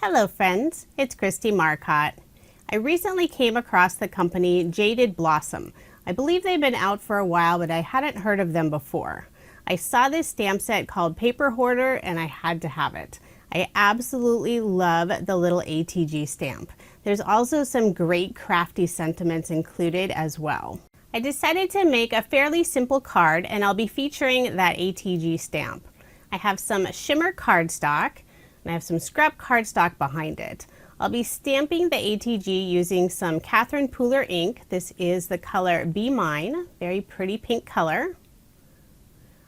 Hello friends, it's Kristie Marcotte. I recently came across the company Jaded Blossom. I believe they've been out for a while, but I hadn't heard of them before. I saw this stamp set called Paper Hoarder and I had to have it. I absolutely love the little ATG stamp. There's also some great crafty sentiments included as well. I decided to make a fairly simple card and I'll be featuring that ATG stamp. I have some Shimmer cardstock and I have some scrap cardstock behind it. I'll be stamping the ATG using some Catherine Pooler ink. This is the color Be Mine, very pretty pink color.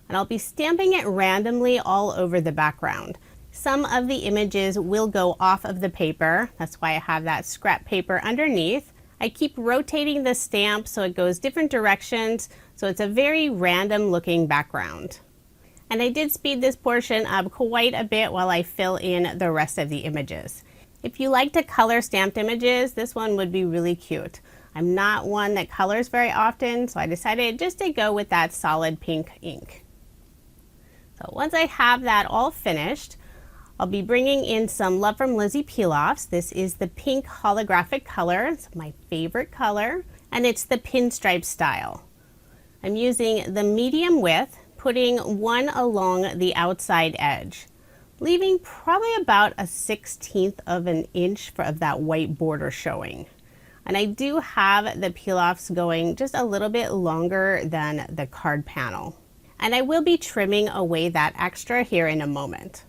And I'll be stamping it randomly all over the background. Some of the images will go off of the paper. That's why I have that scrap paper underneath. I keep rotating the stamp so it goes different directions, so it's a very random looking background. And I did speed this portion up quite a bit while I fill in the rest of the images. If you like to color stamped images, this one would be really cute. I'm not one that colors very often, so I decided just to go with that solid pink ink. So once I have that all finished, I'll be bringing in some Love from Lizi peel-offs. This is the pink holographic color. It's my favorite color, and it's the pinstripe style. I'm using the medium width, putting one along the outside edge, leaving probably about a 1/16 of an inch of that white border showing. And I do have the peel-offs going just a little bit longer than the card panel. And I will be trimming away that extra here in a moment.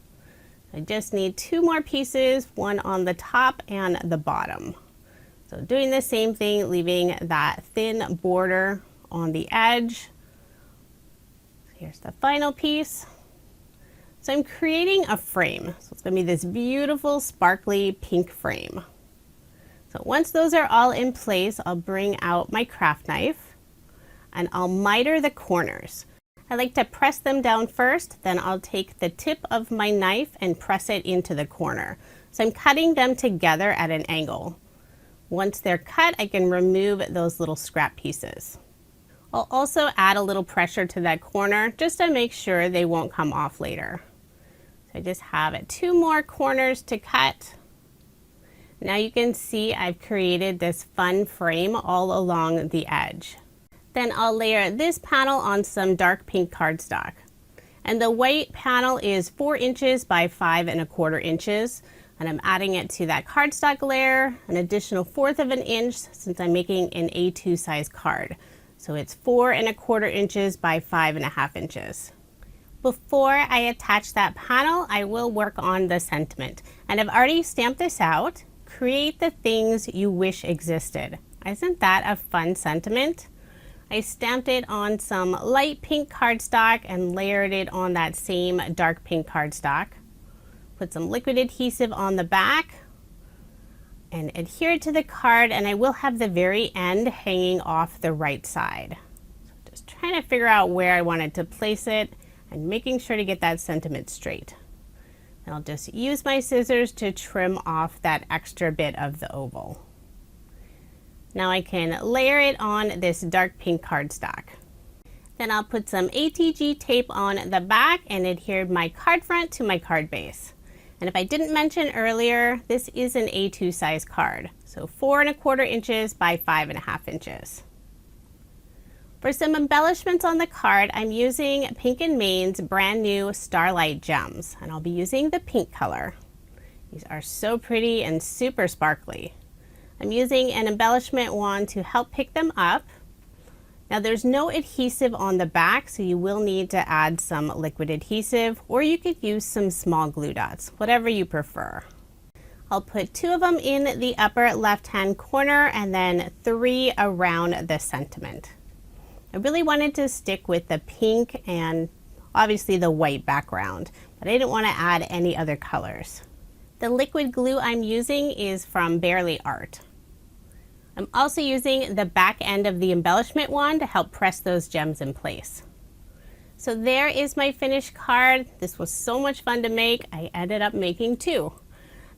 I just need two more pieces, one on the top and the bottom. So doing the same thing, leaving that thin border on the edge. Here's the final piece. So I'm creating a frame. So it's going to be this beautiful sparkly pink frame. So once those are all in place, I'll bring out my craft knife and I'll miter the corners. I like to press them down first, then I'll take the tip of my knife and press it into the corner. So I'm cutting them together at an angle. Once they're cut, I can remove those little scrap pieces. I'll also add a little pressure to that corner just to make sure they won't come off later. So I just have two more corners to cut. Now you can see I've created this fun frame all along the edge. Then I'll layer this panel on some dark pink cardstock. And the white panel is 4 inches by 5 1/4 inches. And I'm adding it to that cardstock layer, an additional 1/4 of an inch since I'm making an A2 size card. So it's 4 1/4 inches by 5 1/2 inches. Before I attach that panel, I will work on the sentiment. And I've already stamped this out. Create the things you wish existed. Isn't that a fun sentiment? I stamped it on some light pink cardstock and layered it on that same dark pink cardstock. Put some liquid adhesive on the back and adhere it to the card, and I will have the very end hanging off the right side. So just trying to figure out where I wanted to place it and making sure to get that sentiment straight. And I'll just use my scissors to trim off that extra bit of the oval. Now I can layer it on this dark pink cardstock. Then I'll put some ATG tape on the back and adhere my card front to my card base. And if I didn't mention earlier, this is an A2 size card, so 4 1/4 inches by 5 1/2 inches. For some embellishments on the card, I'm using Pink & Main's brand new Starlight Gems, and I'll be using the pink color. These are so pretty and super sparkly. I'm using an embellishment wand to help pick them up. Now there's no adhesive on the back, so you will need to add some liquid adhesive, or you could use some small glue dots, whatever you prefer. I'll put 2 of them in the upper left-hand corner and then 3 around the sentiment. I really wanted to stick with the pink and obviously the white background, but I didn't want to add any other colors. The liquid glue I'm using is from Barely Art. I'm also using the back end of the embellishment wand to help press those gems in place. So there is my finished card. This was so much fun to make. I ended up making 2.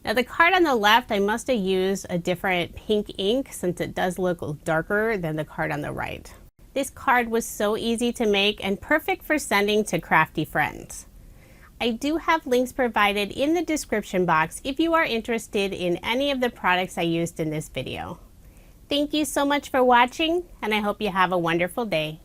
Now the card on the left, I must have used a different pink ink since it does look darker than the card on the right. This card was so easy to make and perfect for sending to crafty friends. I do have links provided in the description box if you are interested in any of the products I used in this video. Thank you so much for watching, and I hope you have a wonderful day.